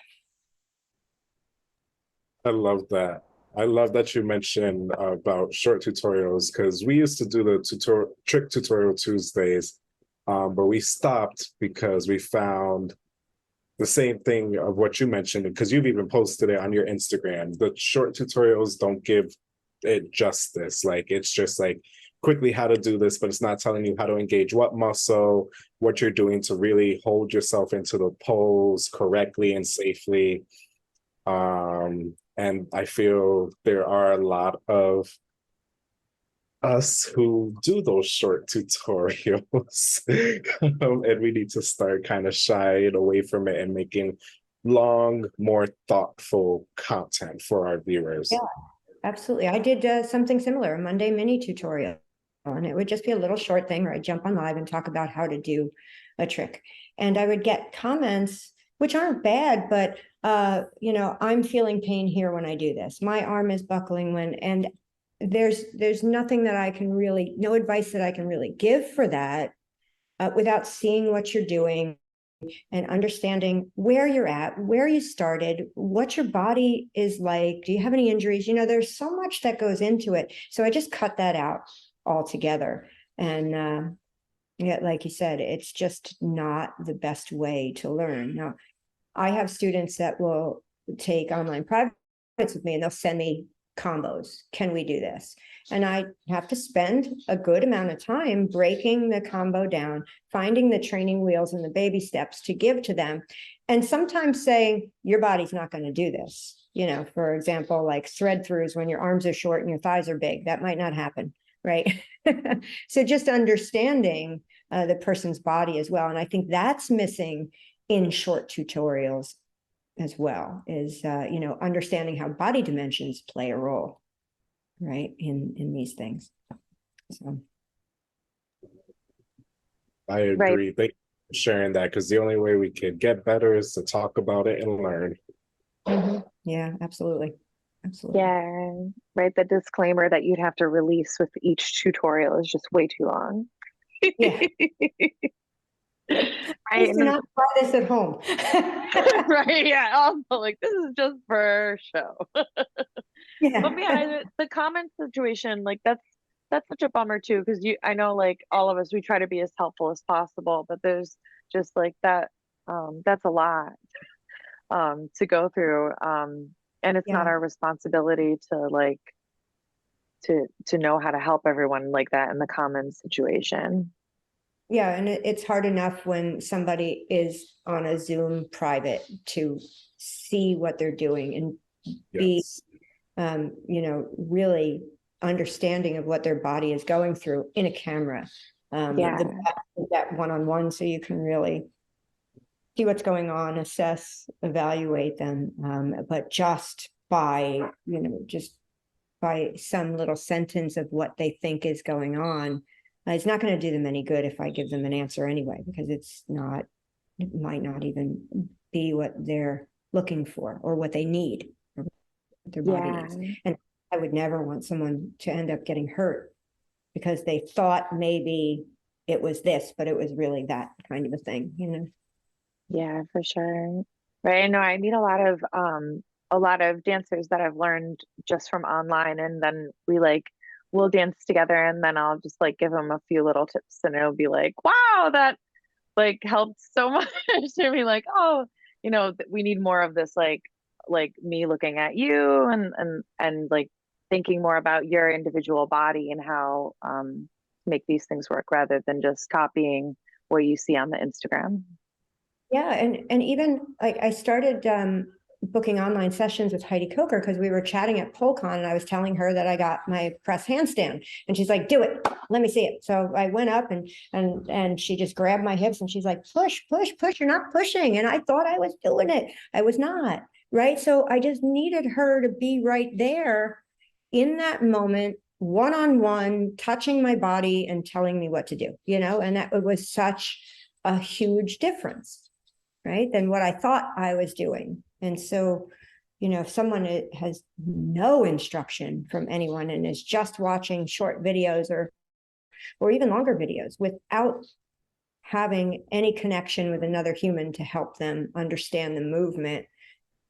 I love that. I love that you mentioned about short tutorials, because we used to do the trick tutorial Tuesdays, but we stopped because we found the same thing of what you mentioned, because you've even posted it on your Instagram. The short tutorials don't give it justice. Like, it's just like quickly how to do this, but it's not telling you how to engage what muscle, what you're doing to really hold yourself into the pose correctly and safely. And I feel there are a lot of us who do those short tutorials, and we need to start kind of shying away from it and making long, more thoughtful content for our viewers. Yeah, absolutely. I did something similar, a Monday mini tutorial, and it would just be a little short thing where I'd jump on live and talk about how to do a trick. And I would get comments, which aren't bad, but I'm feeling pain here when I do this. My arm is buckling and there's nothing that I can really, no advice that I can really give for that without seeing what you're doing and understanding where you're at, where you started, what your body is like. Do you have any injuries? There's so much that goes into it. So I just cut that out altogether. And like you said, it's just not the best way to learn. Now, I have students that will take online privates with me and they'll send me combos. Can we do this? And I have to spend a good amount of time breaking the combo down, finding the training wheels and the baby steps to give to them. And sometimes saying, your body's not going to do this. For example, like thread throughs when your arms are short and your thighs are big, that might not happen, right? So just understanding the person's body as well. And I think that's missing in short tutorials as well, is understanding how body dimensions play a role, right, in these things. So I agree. Right. Thank you for sharing that, because the only way we can get better is to talk about it and learn. Yeah, absolutely. Yeah, right. The disclaimer that you'd have to release with each tutorial is just way too long. Yeah. Right. Please do not try this at home. Right. Yeah. Also, like, this is just for show. But man, Yeah. the comment situation, like that's such a bummer too, because I know like all of us, we try to be as helpful as possible, but there's just like that, that's a lot to go through. And it's not Yeah. our responsibility to like to know how to help everyone like that in the common situation. Yeah, and it's hard enough when somebody is on a Zoom private to see what they're doing and be, Yes. really understanding of what their body is going through in a camera. Yeah. That one-on-one, so you can really see what's going on, assess, evaluate them. But just just by some little sentence of what they think is going on, it's not going to do them any good if I give them an answer anyway, because it might not even be what they're looking for or what they need, or what their body Yeah. needs. And I would never want someone to end up getting hurt because they thought maybe it was this, but it was really that kind of a thing. Yeah, for sure. Right. I know I meet a lot of dancers that I've learned just from online, and then we'll dance together, and then I'll just like give them a few little tips, and it'll be like, wow, that like helped so much. To be like, oh, we need more of this, like me looking at you and like thinking more about your individual body and how make these things work rather than just copying what you see on the Instagram. Yeah, and even like I started booking online sessions with Heidi Coker because we were chatting at PoleCon, and I was telling her that I got my press handstand, and she's like, "Do it, let me see it." So I went up and she just grabbed my hips and she's like, "Push, push, push! You're not pushing." And I thought I was doing it. I was not, right? So I just needed her to be right there in that moment, one-on-one, touching my body and telling me what to do. And that it was such a huge difference, right, than what I thought I was doing. And so, if someone has no instruction from anyone and is just watching short videos or even longer videos without having any connection with another human to help them understand the movement,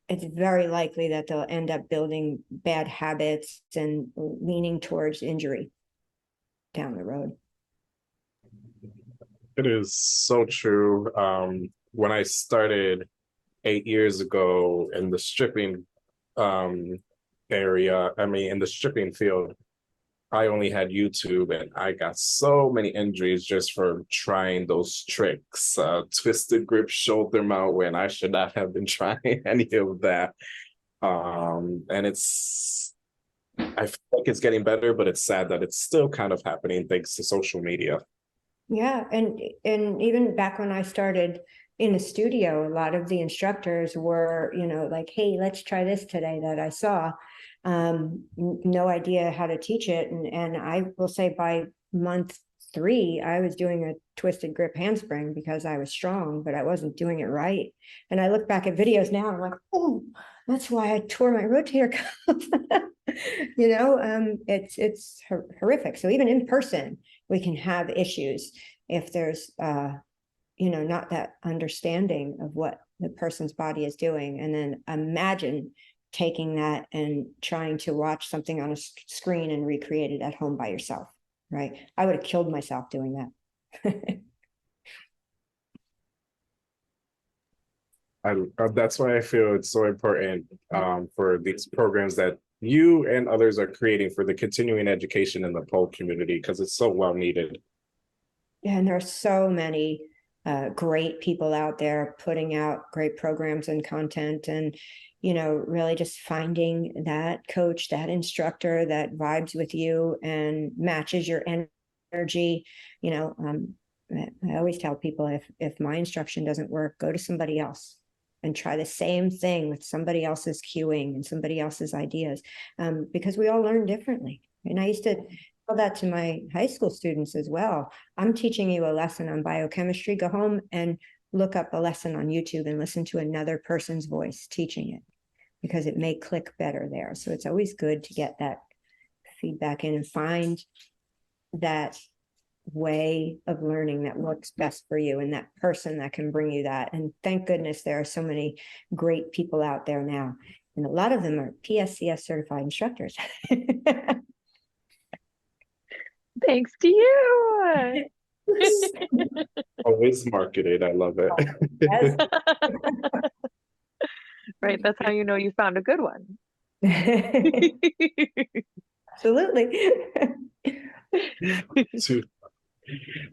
it's very likely that they'll end up building bad habits and leaning towards injury down the road. It is so true. When I started 8 years ago in the stripping um, in the stripping field, I only had YouTube, and I got so many injuries just for trying those tricks. Twisted grip shoulder mount when I should not have been trying any of that. And I feel like it's getting better, but it's sad that it's still kind of happening thanks to social media. Yeah, and even back when I started in the studio, a lot of the instructors were, like, "Hey, let's try this today," that I saw. No idea how to teach it, and I will say by month 3, I was doing a twisted grip handspring because I was strong, but I wasn't doing it right. And I look back at videos now, and I'm like, "Oh, that's why I tore my rotator cuff." It's horrific. So even in person, we can have issues if there's not that understanding of what the person's body is doing. And then imagine taking that and trying to watch something on a screen and recreate it at home by yourself, right? I would have killed myself doing that. That's why I feel it's so important for these programs that you and others are creating for the continuing education in the pole community, because it's so well needed. And there are so many great people out there putting out great programs and content, and really just finding that coach, that instructor that vibes with you and matches your energy. I always tell people, if my instruction doesn't work, go to somebody else and try the same thing with somebody else's cueing and somebody else's ideas, because we all learn differently. And I used to tell that to my high school students as well. I'm teaching you a lesson on biochemistry. Go home and look up a lesson on YouTube and listen to another person's voice teaching it, because it may click better there. So it's always good to get that feedback in and find that way of learning that works best for you and that person that can bring you that. And thank goodness there are so many great people out there now. And a lot of them are PSCS certified instructors. Thanks to you. Always marketed. I love it. Yes. Right. That's how you know you found a good one. Absolutely. So,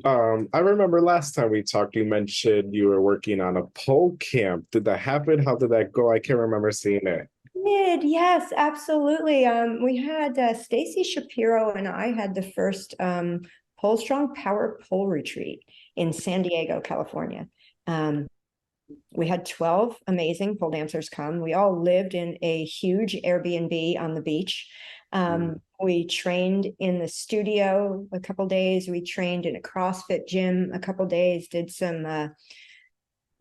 I remember last time we talked, you mentioned you were working on a pole camp. Did that happen? How did that go? I can't remember seeing it. Yes, absolutely. We had Stacy Shapiro and I had the first PoleStrong Power Pole Retreat in San Diego, California. We had 12 amazing pole dancers come. We all lived in a huge Airbnb on the beach. We trained in the studio a couple days. We trained in a CrossFit gym a couple days, did some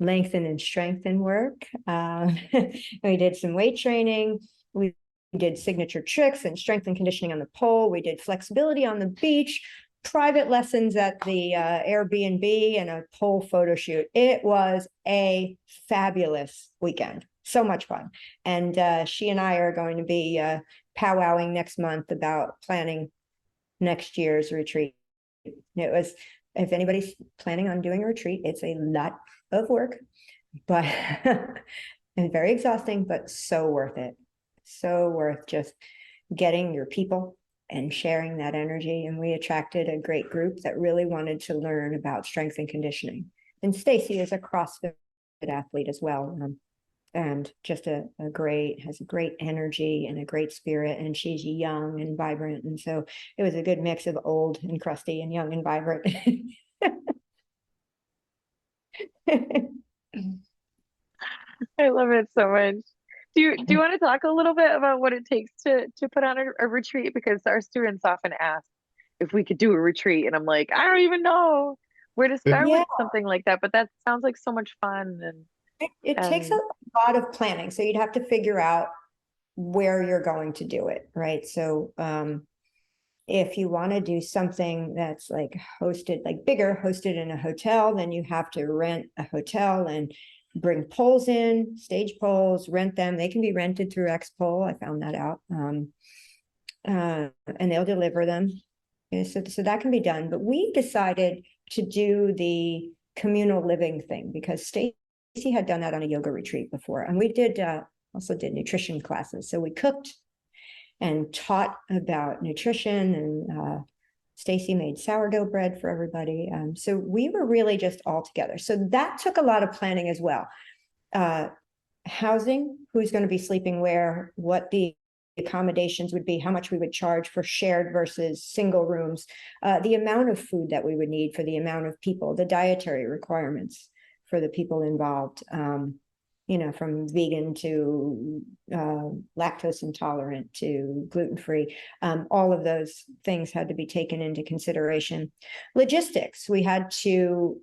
lengthen and strengthen work. We did some weight training. We did signature tricks and strength and conditioning on the pole. We did flexibility on the beach, private lessons at the Airbnb, and a pole photo shoot. It was a fabulous weekend. So much fun. And she and I are going to be powwowing next month about planning next year's retreat. It was, if anybody's planning on doing a retreat, it's a lot of work, but and very exhausting, but so worth it. So worth just getting your people and sharing that energy. And we attracted a great group that really wanted to learn about strength and conditioning. And Stacy is a CrossFit athlete as well. And just has a great energy and a great spirit. And she's young and vibrant. And so it was a good mix of old and crusty and young and vibrant. I love it so much. Do you want to talk a little bit about what it takes to put on a retreat? Because our students often ask if we could do a retreat, and I'm like, I don't even know where to start with something like that. But that sounds like so much fun, and it takes a lot of planning. So you'd have to figure out where you're going to do it, right? So if you want to do something that's like hosted, like bigger, hosted in a hotel, then you have to rent a hotel and bring poles in, stage poles, rent them. They can be rented through X-Pole. I found that out. And they'll deliver them. So that can be done. But we decided to do the communal living thing because Stacy had done that on a yoga retreat before. And we did also did nutrition classes. So we cooked and taught about nutrition, and Stacy made sourdough bread for everybody. So we were really just all together. So that took a lot of planning as well. Housing, who's going to be sleeping where, what the accommodations would be, how much we would charge for shared versus single rooms, the amount of food that we would need for the amount of people, the dietary requirements for the people involved. From vegan to lactose intolerant to gluten-free. All of those things had to be taken into consideration. Logistics, we had to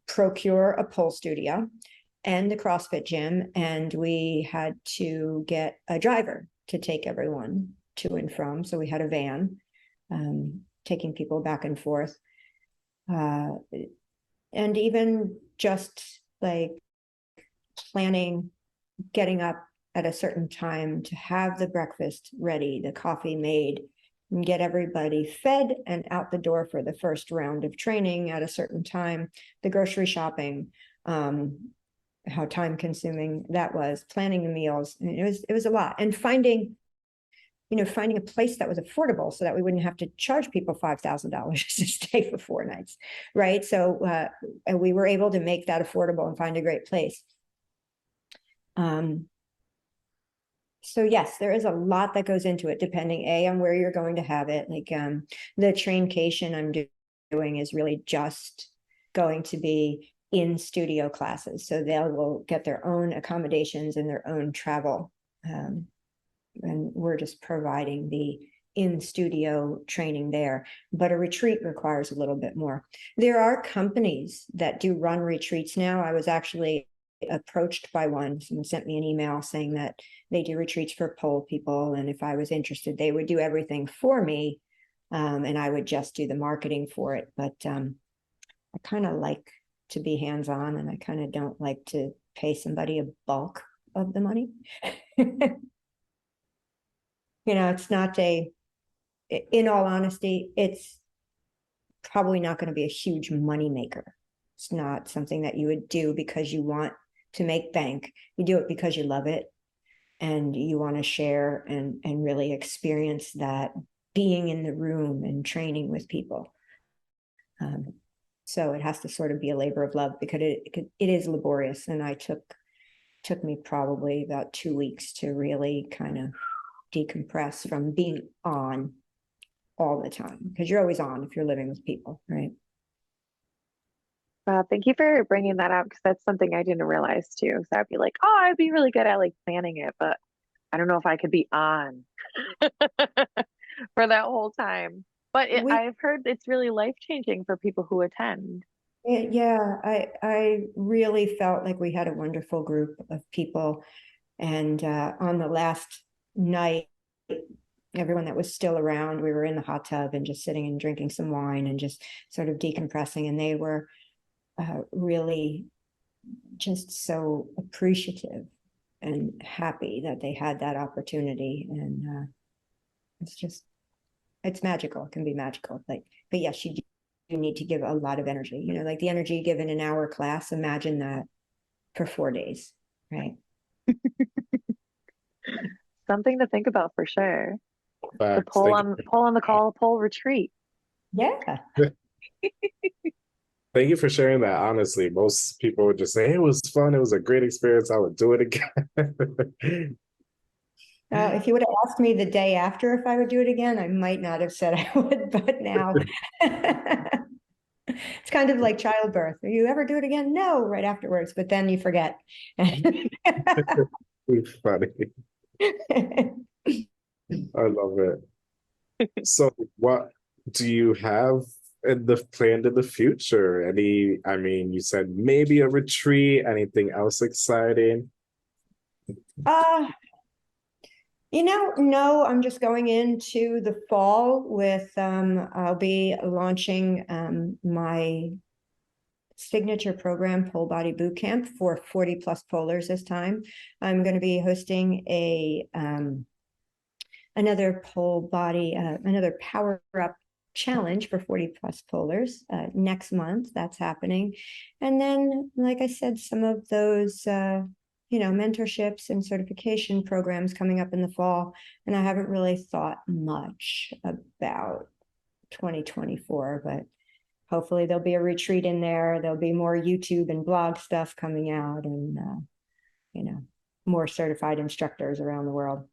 procure a pole studio and the CrossFit gym, and we had to get a driver to take everyone to and from. So we had a van taking people back and forth. And even just like planning, getting up at a certain time to have the breakfast ready, the coffee made, and get everybody fed and out the door for the first round of training at a certain time, the grocery shopping, how time consuming that was, planning the meals. And it was a lot. And finding a place that was affordable so that we wouldn't have to charge people $5,000 to stay for 4 nights, right? So and we were able to make that affordable and find a great place. So yes, there is a lot that goes into it, depending on where you're going to have it. Like the traincation I'm doing is really just going to be in studio classes. So they will get their own accommodations and their own travel. And we're just providing the in-studio training there. But a retreat requires a little bit more. There are companies that do run retreats now. I was actually approached by one. Someone sent me an email saying that they do retreats for pole people, and if I was interested, they would do everything for me and I would just do the marketing for it. But I kind of like to be hands-on, and I kind of don't like to pay somebody a bulk of the money. It's not in all honesty, it's probably not going to be a huge money maker. It's not something that you would do because you want to make bank. You do it because you love it and you want to share and really experience that being in the room and training with people. So it has to sort of be a labor of love, because it is laborious. And took me probably about 2 weeks to really kind of decompress from being on all the time, because you're always on if you're living with people, right? Thank you for bringing that up, because that's something I didn't realize too. So I'd be like, oh, I'd be really good at like planning it, but I don't know if I could be on for that whole time. But I've heard it's really life-changing for people who attend. Yeah, I really felt like we had a wonderful group of people. And on the last night, everyone that was still around, we were in the hot tub and just sitting and drinking some wine and just sort of decompressing. And they were really just so appreciative and happy that they had that opportunity. And it's magical. It can be magical. But yes, you need to give a lot of energy, like the energy given an hour class. Imagine that for 4 days, right? Something to think about for sure. The Facts. pole on the call, pole retreat. Yeah. Thank you for sharing that. Honestly, most people would just say, it was fun. It was a great experience. I would do it again. If you would have asked me the day after if I would do it again, I might not have said I would, but now it's kind of like childbirth. Do you ever do it again? No, right afterwards, but then you forget. Funny. I love it. So what do you have in the planned in the future? You said maybe a retreat, anything else exciting? No, I'm just going into the fall with, I'll be launching my signature program, Pole Body Bootcamp, for 40 plus polars this time. I'm going to be hosting another another Power Up challenge for 40 plus polars next month. That's happening. And then, like I said, some of those mentorships and certification programs coming up in the fall. And I haven't really thought much about 2024, but hopefully there'll be a retreat in there. There'll be more YouTube and blog stuff coming out, and more certified instructors around the world.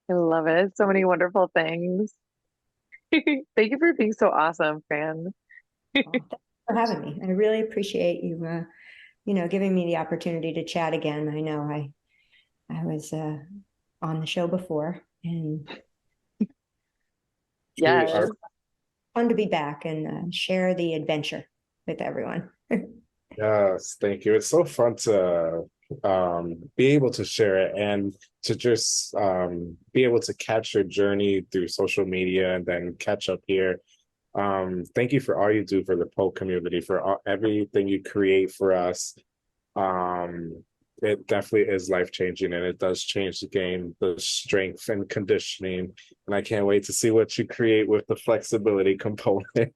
I love it. So many wonderful things. Thank you for being so awesome, Fran. Thanks for having me. I really appreciate you, giving me the opportunity to chat again. I know I was on the show before, and Yes. fun to be back and share the adventure with everyone. Yes, thank you. It's so fun to be able to share it and to just be able to catch your journey through social media and then catch up here. Thank you for all you do for the pole community, for everything you create for us. It definitely is life-changing, and it does change the game, the strength and conditioning. And I can't wait to see what you create with the flexibility component.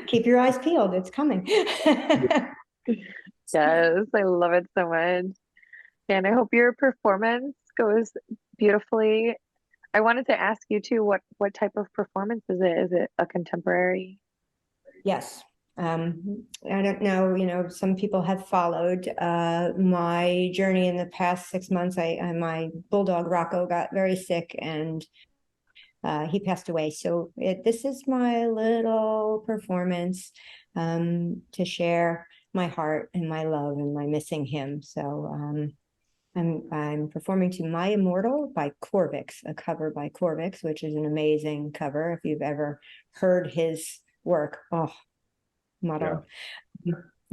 Keep your eyes peeled. It's coming. Yes, I love it so much. And I hope your performance goes beautifully. I wanted to ask you too, what type of performance is it? Is it a contemporary? Yes. I don't know, some people have followed my journey in the past 6 months. My bulldog Rocco got very sick, and he passed away. So this is my little performance to share my heart and my love and my missing him. So I'm performing to My Immortal by Corvix, a cover by Corvix, which is an amazing cover. If you've ever heard his work, oh, model.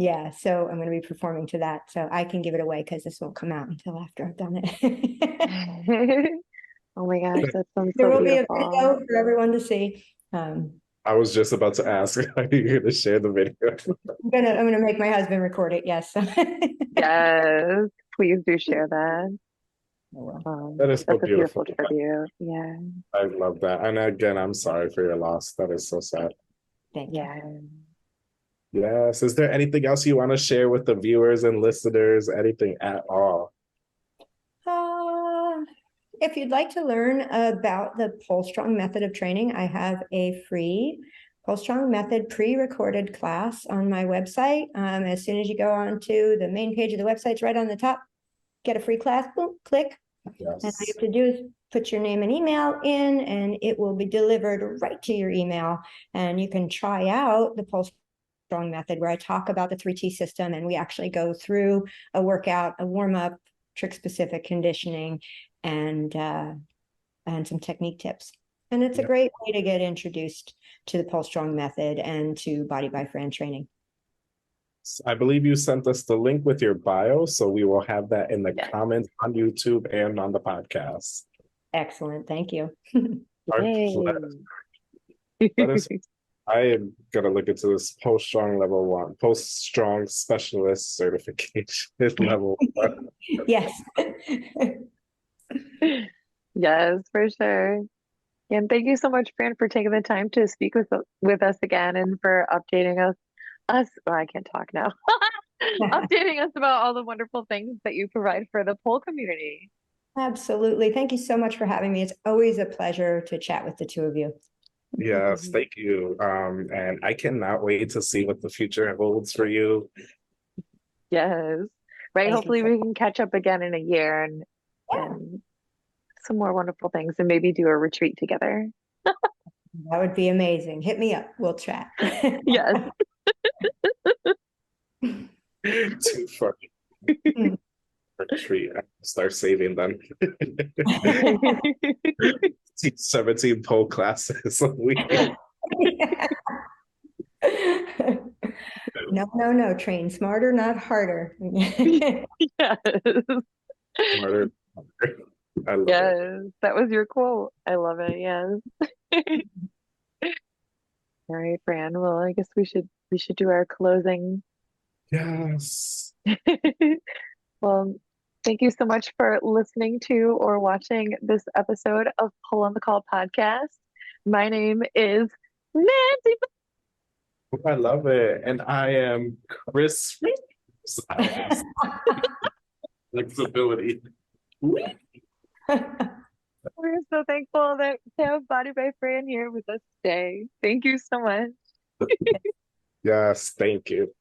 Yeah, so I'm going to be performing to that. So I can give it away because this won't come out until after I've done it. Oh my gosh, that sounds There so will be a beautiful. video for everyone to see. I was just about to ask, are you going to share the video? I'm gonna make my husband record it. Yes. Yes, please do share that. That is so That's a beautiful beautiful. tribute. Yeah. I love that. And again, I'm sorry for your loss. That is so sad. Thank you. Yeah. Yes. Is there anything else you want to share with the viewers and listeners? Anything at all? If you'd like to learn about the PoleStrong Method of Training, I have a free PoleStrong Method pre-recorded class on my website. As soon as you go onto the main page of the website, it's right on the top. Get a free class, boom, click. Yes. And all you have to do is put your name and email in, and it will be delivered right to your email. And you can try out the PoleStrong Method, where I talk about the 3T system, and we actually go through a workout, a warm-up, trick-specific conditioning, and some technique tips. And it's a great way to get introduced to the PoleStrong Method and to Body by Fran training. I believe you sent us the link with your bio, so we will have that in the comments on YouTube and on the podcast. Excellent. Thank you. I am going to look into this PoleStrong level 1, PoleStrong specialist certification level 1. Yes. Yes, for sure. And thank you so much, Fran, for taking the time to speak with us again and for updating us. Oh, I can't talk now. Updating us about all the wonderful things that you provide for the pole community. Absolutely. Thank you so much for having me. It's always a pleasure to chat with the two of you. Yes, thank you. And I cannot wait to see what the future holds for you. Yes. Right. Thank Hopefully we can catch up again in a year and some more wonderful things and maybe do a retreat together. That would be amazing. Hit me up. We'll chat. Yes. Too funny. Retreat. Start saving them. Teach 17 pole classes a week. No. Train smarter, not harder. Yes. Smarter. I love it. That was your quote. I love it. Yes. All right, Fran. Well, I guess we should do our closing. Yes. Well, thank you so much for listening to or watching this episode of Pole on the Call podcast. My name is Mændy. I love it. And I am Cris Rivers. Flexibility. We're so thankful to have Body by Fran here with us today. Thank you so much. Yes, thank you.